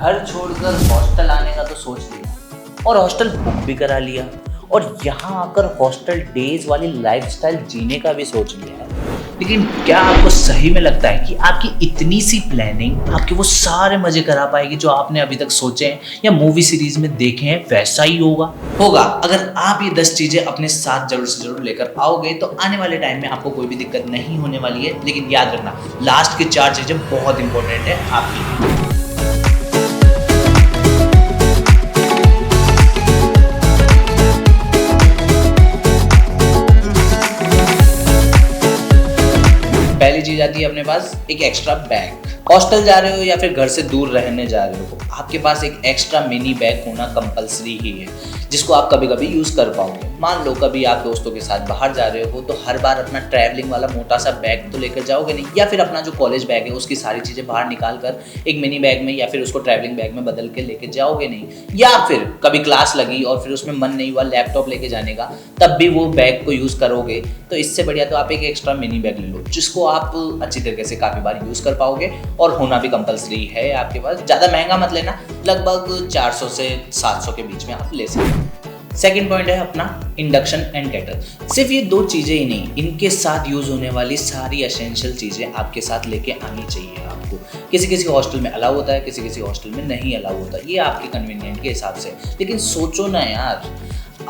घर छोड़कर हॉस्टल आने का तो सोच लिया और हॉस्टल बुक भी करा लिया और यहाँ आकर हॉस्टल डेज वाली लाइफस्टाइल जीने का भी सोच लिया है। लेकिन क्या आपको सही में लगता है कि आपकी इतनी सी प्लानिंग आपके वो सारे मजे करा पाएगी जो आपने अभी तक सोचे हैं या मूवी सीरीज में देखे हैं वैसा ही होगा? अगर आप ये 10 चीजें अपने साथ जरूर से जरूर लेकर आओगे तो आने वाले टाइम में आपको कोई भी दिक्कत नहीं होने वाली है। लेकिन याद रखना, लास्ट की 4 चीजें बहुत इंपॉर्टेंट है आपकी। पहली चीज आती है अपने पास एक एक्स्ट्रा बैग। हॉस्टल जा रहे हो या फिर घर से दूर रहने जा रहे हो, आपके पास एक एक्स्ट्रा मिनी बैग होना कंपलसरी ही है जिसको आप कभी कभी यूज कर पाओगे। मान लो कभी आप दोस्तों के साथ बाहर जा रहे हो तो हर बार अपना ट्रैवलिंग वाला मोटा सा बैग तो लेकर जाओगे नहीं, या फिर अपना जो कॉलेज बैग है उसकी सारी चीजें बाहर निकाल कर एक मिनी बैग में या फिर उसको ट्रैवलिंग बैग में बदल के लेके जाओगे नहीं, या फिर कभी क्लास लगी और फिर उसमें मन नहीं हुआ लैपटॉप लेके जाने का, तब भी वो बैग को यूज करोगे। तो इससे बढ़िया तो आप एक एक्स्ट्रा मिनी बैग ले लो जिसको आप अच्छी तरीके से काफी बार यूज कर पाओगे और होना भी कंपलसरी है आपके पास। ज्यादा महंगा मत लेना, लगभग 400 से 700 के बीच में आप ले सकते हो। सेकेंड पॉइंट है अपना इंडक्शन एंड केटल। सिर्फ ये 2 चीजें ही नहीं, इनके साथ यूज होने वाली सारी एसेंशियल चीजें आपके साथ लेके आनी चाहिए आपको। किसी किसी हॉस्टल में अलाउ होता है, किसी किसी हॉस्टल में नहीं अलाउ होता, ये आपके कन्वीनियंट के हिसाब से। लेकिन सोचो ना यार,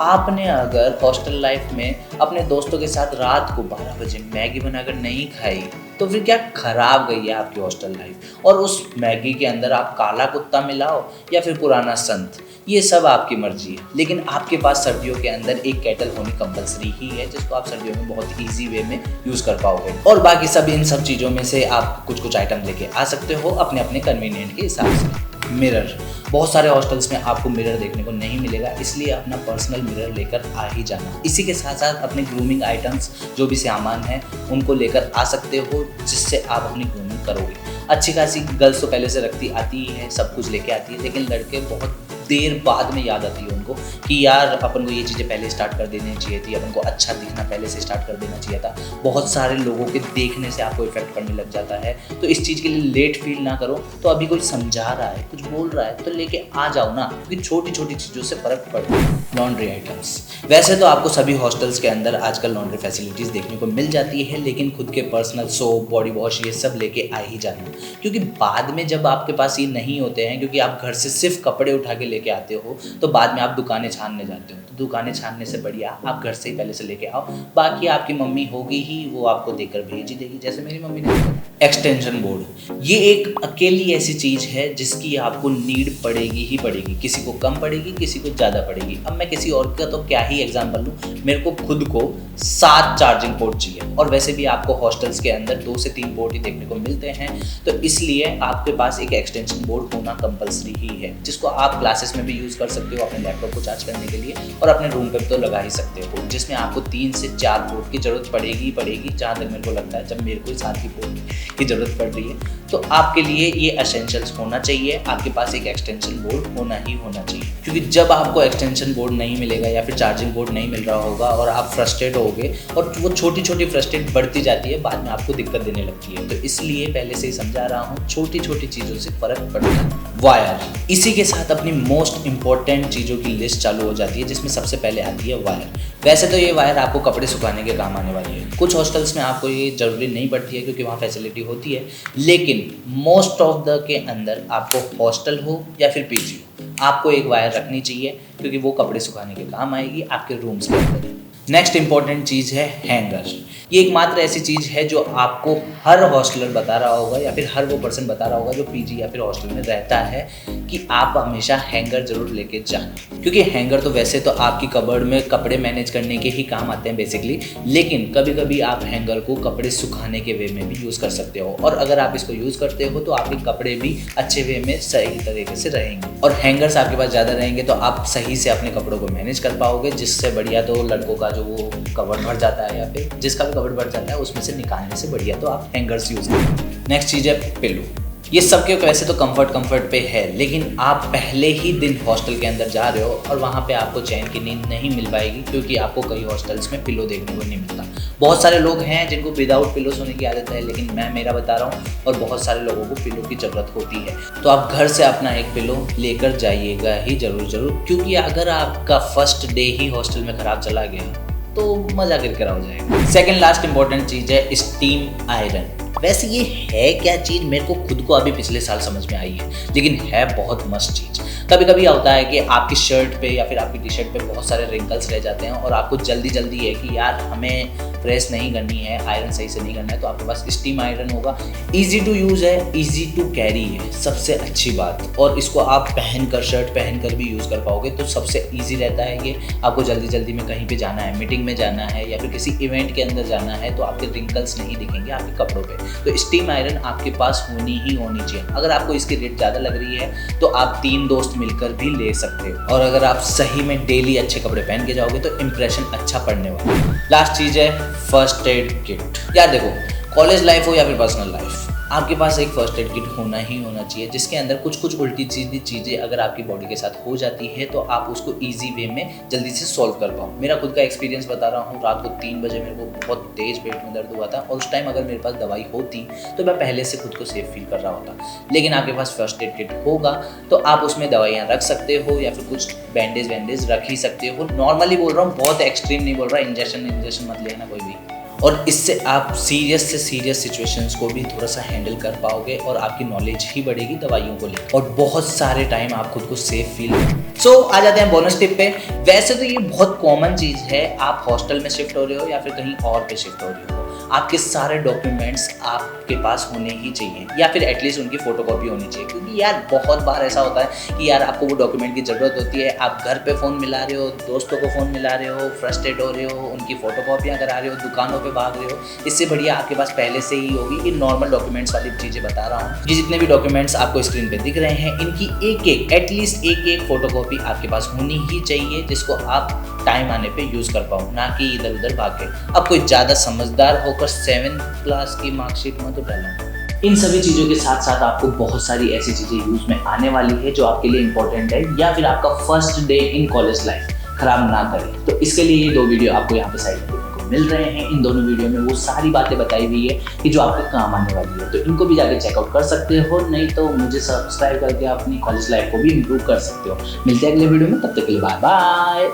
आपने अगर हॉस्टल लाइफ में अपने दोस्तों के साथ रात को 12 बजे मैगी बनाकर नहीं खाई तो फिर क्या खराब गई है आपकी हॉस्टल लाइफ। और उस मैगी के अंदर आप काला कुत्ता मिलाओ या फिर पुराना संत, ये सब आपकी मर्जी है। लेकिन आपके पास सर्दियों के अंदर एक केटल होनी कंपलसरी ही है जिसको आप सर्दियों में बहुत इजी वे में यूज कर पाओगे। और बाकी सब इन सब चीज़ों में से आप कुछ कुछ आइटम लेके आ सकते हो अपने अपने कन्वीनियंट के हिसाब से। मिरर, बहुत सारे हॉस्टल्स में आपको मिरर देखने को नहीं मिलेगा, इसलिए अपना पर्सनल मिरर लेकर आ ही जाना। इसी के साथ साथ अपने ग्रूमिंग आइटम्स जो भी सामान है उनको लेकर आ सकते हो जिससे आप अपनी ग्रूमिंग करोगे। अच्छी खासी गर्ल्स तो पहले से रखती आती ही है, सब कुछ लेके आती है, लेकिन लड़के बहुत देर बाद में याद आती है उनको कि यार अपन को ये चीज़ें पहले स्टार्ट कर देनी चाहिए थी, अपन को अच्छा दिखना पहले से स्टार्ट कर देना चाहिए था। बहुत सारे लोगों के देखने से आपको इफेक्ट पड़ने लग जाता है, तो इस चीज़ के लिए लेट फील ना करो। तो अभी कोई समझा रहा है, कुछ बोल रहा है तो लेके आ जाओ ना, क्योंकि छोटी छोटी चीज़ों से फर्क पड़ता है। लॉन्ड्री आइटम्स, वैसे तो आपको सभी हॉस्टल्स के अंदर आजकल लॉन्ड्री फैसिलिटीज़ देखने को मिल जाती है, लेकिन खुद के पर्सनल सोप, बॉडी वॉश ये सब लेके आ ही जाना, क्योंकि बाद में जब आपके पास ये नहीं होते हैं, क्योंकि आप घर से सिर्फ कपड़े उठा के लेके आते हो तो बाद में आप दुकानें छानने जाते हो, तो दुकानें छानने से बढ़िया आप घर से ही पहले से लेके आओ। बाकी आपकी मम्मी होगी ही, वो आपको देकर भेज ही देगी, जैसे मेरी मम्मी ने। एक्सटेंशन बोर्ड, ये एक अकेली ऐसी चीज़ है जिसकी आपको नीड पड़ेगी ही पड़ेगी। किसी को कम पड़ेगी, किसी को ज़्यादा पड़ेगी। अब मैं किसी और का तो क्या ही एग्जाम्पल लूँ, मेरे को खुद को 7 चार्जिंग पोर्ट चाहिए, और वैसे भी आपको हॉस्टल्स के अंदर 2 से 3 पोर्ट ही देखने को मिलते हैं, तो इसलिए आपके पास एक एक्सटेंशन बोर्ड होना कंपलसरी ही है जिसको आप क्लासेस में भी यूज़ कर सकते हो अपने लैपटॉप को चार्ज करने के लिए, और अपने रूम पे तो लगा ही सकते हो, जिसमें आपको 3 से 4 पोर्ट की जरूरत पड़ेगी जहाँ तक मेरे को लगता है। जब मेरे को 7 की पोर्ट की जरूरत पड़ रही है तो आपके लिए ये एसेंशियल्स होना चाहिए, आपके पास एक एक्सटेंशन बोर्ड होना ही होना चाहिए। क्योंकि जब आपको एक्सटेंशन बोर्ड नहीं मिलेगा या फिर चार्जिंग बोर्ड नहीं मिल रहा होगा और आप फ्रस्ट्रेट होगे, और वो छोटी छोटी फ्रस्ट्रेट बढ़ती जाती है, बाद में आपको दिक्कत देने लगती है। तो इसलिए पहले से ही समझा रहा हूँ, छोटी छोटी चीज़ों से फर्क पड़ता है। वायर, इसी के साथ अपनी मोस्ट इंपॉर्टेंट चीज़ों की लिस्ट चालू हो जाती है जिसमें सबसे पहले आती है वायर। वैसे तो ये वायर आपको कपड़े सुखाने के काम आने वाली है। कुछ हॉस्टल्स में आपको ये ज़रूरी नहीं पड़ती है क्योंकि वहाँ फैसिलिटी होती है, लेकिन मोस्ट ऑफ द के अंदर आपको हॉस्टल हो या फिर पीजी हो, आपको एक वायर रखनी चाहिए क्योंकि वो कपड़े सुखाने के काम आएगी आपके रूम्स के अंदर। नेक्स्ट इंपॉर्टेंट चीज़ है हैंगर। ये एकमात्र ऐसी चीज़ है जो आपको हर हॉस्टलर बता रहा होगा या फिर हर वो पर्सन बता रहा होगा जो पीजी या फिर हॉस्टल में रहता है कि आप हमेशा हैंगर जरूर लेके जाना, क्योंकि हैंगर तो वैसे तो आपकी कबर्ड में कपड़े मैनेज करने के ही काम आते हैं बेसिकली, लेकिन कभी कभी आप हैंगर को कपड़े सुखाने के वे में भी यूज़ कर सकते हो, और अगर आप इसको यूज़ करते हो तो आपके कपड़े भी अच्छे वे में सही तरीके से रहेंगे। और हैंगर्स आपके पास ज़्यादा रहेंगे तो आप सही से अपने कपड़ों को मैनेज कर पाओगे, जिससे बढ़िया तो लड़कों का जो वो कबर्ड भर जाता है या फिर जिसका भी कबर्ड भर जाता है उसमें से निकालने से बढ़िया तो आप हैंगर्स यूज़ करें। नेक्स्ट चीज़ है पिलो। ये सबके वैसे तो कंफर्ट पे है, लेकिन आप पहले ही दिन हॉस्टल के अंदर जा रहे हो और वहाँ पे आपको चैन की नींद नहीं मिल पाएगी, क्योंकि आपको कई हॉस्टल्स में पिलो देखने को नहीं मिलता। बहुत सारे लोग हैं जिनको विदाउट पिलो सोने की आदत है, लेकिन मैं मेरा बता रहा हूँ, और बहुत सारे लोगों को पिलो की ज़रूरत होती है। तो आप घर से अपना एक पिलो लेकर जाइएगा ही ज़रूर, क्योंकि अगर आपका फर्स्ट डे ही हॉस्टल में ख़राब चला गया तो मज़ा किरकिरा हो जाएगा। सेकेंड लास्ट इंपॉर्टेंट चीज़ है स्टीम आयरन। वैसे ये है क्या चीज़, मेरे को खुद को अभी पिछले साल समझ में आई है, लेकिन है बहुत मस्त चीज़। कभी कभी होता है कि आपकी शर्ट पे या फिर आपकी टी शर्ट पे बहुत सारे रिंकल्स रह जाते हैं और आपको जल्दी है कि यार हमें प्रेस नहीं करनी है, आयरन सही से नहीं करना है, तो आपके पास स्टीम आयरन होगा। ईजी टू यूज़ है, ईजी टू कैरी है, सबसे अच्छी बात। और इसको आप शर्ट पहन कर भी यूज़ कर पाओगे, तो सबसे ईजी रहता है ये। आपको जल्दी में कहीं पे जाना है, मीटिंग में जाना है या फिर किसी इवेंट के अंदर जाना है, तो आपके रिंकल्स नहीं दिखेंगे आपके कपड़ों पे। तो स्टीम आयरन आपके पास होनी चाहिए। अगर आपको इसकी रेट ज़्यादा लग रही है तो आप 3 दोस्त मिलकर भी ले सकते हो, और अगर आप सही में डेली अच्छे कपड़े पहन के जाओगे तो इंप्रेशन अच्छा पड़ने वाला है। लास्ट चीज़ है फर्स्ट एड किट। यार देखो, कॉलेज लाइफ हो या फिर पर्सनल लाइफ, आपके पास एक फर्स्ट एड किट होना चाहिए, जिसके अंदर कुछ उल्टी सीधी चीज़ें अगर आपकी बॉडी के साथ हो जाती है तो आप उसको ईजी वे में जल्दी से सॉल्व कर पाओ। मेरा खुद का एक्सपीरियंस बता रहा हूँ। रात को 3 बजे मेरे को बहुत तेज़ पेट में दर्द हुआ था, और उस टाइम अगर मेरे पास दवाई होती तो मैं पहले से खुद को सेफ फील कर रहा होता। लेकिन आपके पास फर्स्ट एड किट होगा तो आप उसमें दवाइयाँ रख सकते हो या फिर कुछ बैंडेज रख ही सकते हो। नॉर्मली बोल रहा हूँ, बहुत एक्सट्रीम नहीं बोल रहा। इंजेक्शन मत लेना कोई भी, और इससे आप सीरियस सिचुएशंस को भी थोड़ा सा हैंडल कर पाओगे और आपकी नॉलेज ही बढ़ेगी दवाइयों को लेकर, और बहुत सारे टाइम आप खुद को सेफ फील सो आ जाते हैं बोनस टिप पे। वैसे तो ये बहुत कॉमन चीज़ है, आप हॉस्टल में शिफ्ट हो रहे हो या फिर कहीं और पे शिफ्ट हो रहे हो, आपके सारे डॉक्यूमेंट्स आपके पास होने ही चाहिए, या फिर एटलीस्ट उनकी फोटोकॉपी होनी चाहिए। क्योंकि यार बहुत बार ऐसा होता है कि यार आपको वो डॉक्यूमेंट की ज़रूरत होती है, आप घर पे फ़ोन मिला रहे हो, दोस्तों को फ़ोन मिला रहे हो, फ्रस्ट्रेट हो रहे हो, उनकी फोटोकॉपियाँ करा रहे हो, दुकानों पे भाग रहे हो। इससे बढ़िया आपके पास पहले से ही होगी। इन नॉर्मल डॉक्यूमेंट्स वाली चीज़ें बता रहा हूँ। ये जितने भी डॉक्यूमेंट्स आपको स्क्रीन पे दिख रहे हैं, इनकी एटलीस्ट एक फोटोकॉपी आपके पास होनी ही चाहिए, जिसको आप टाइम आने पे यूज़ कर पाओ, ना कि इधर उधर भागे। अब कोई ज़्यादा समझदार होकर 7th क्लास की मार्कशीट में तो डालना। इन सभी चीज़ों के साथ साथ आपको बहुत सारी ऐसी चीज़ें यूज़ में आने वाली है जो आपके लिए इंपॉर्टेंट है, या फिर आपका first day in college life खराब ना करे। तो इसके लिए ये 2 वीडियो आपको यहाँ पे साइड में देखने को मिल रहे हैं। इन दोनों वीडियो में वो सारी बातें बताई हुई है कि जो आपके काम आने वाली है, तो इनको भी जाके चेकआउट कर सकते हो। नहीं तो मुझे सब्सक्राइब करके अपनी कॉलेज लाइफ को भी इम्प्रूव कर सकते हो। मिलते हैं अगले वीडियो में, तब तक के लिए बाय बाय।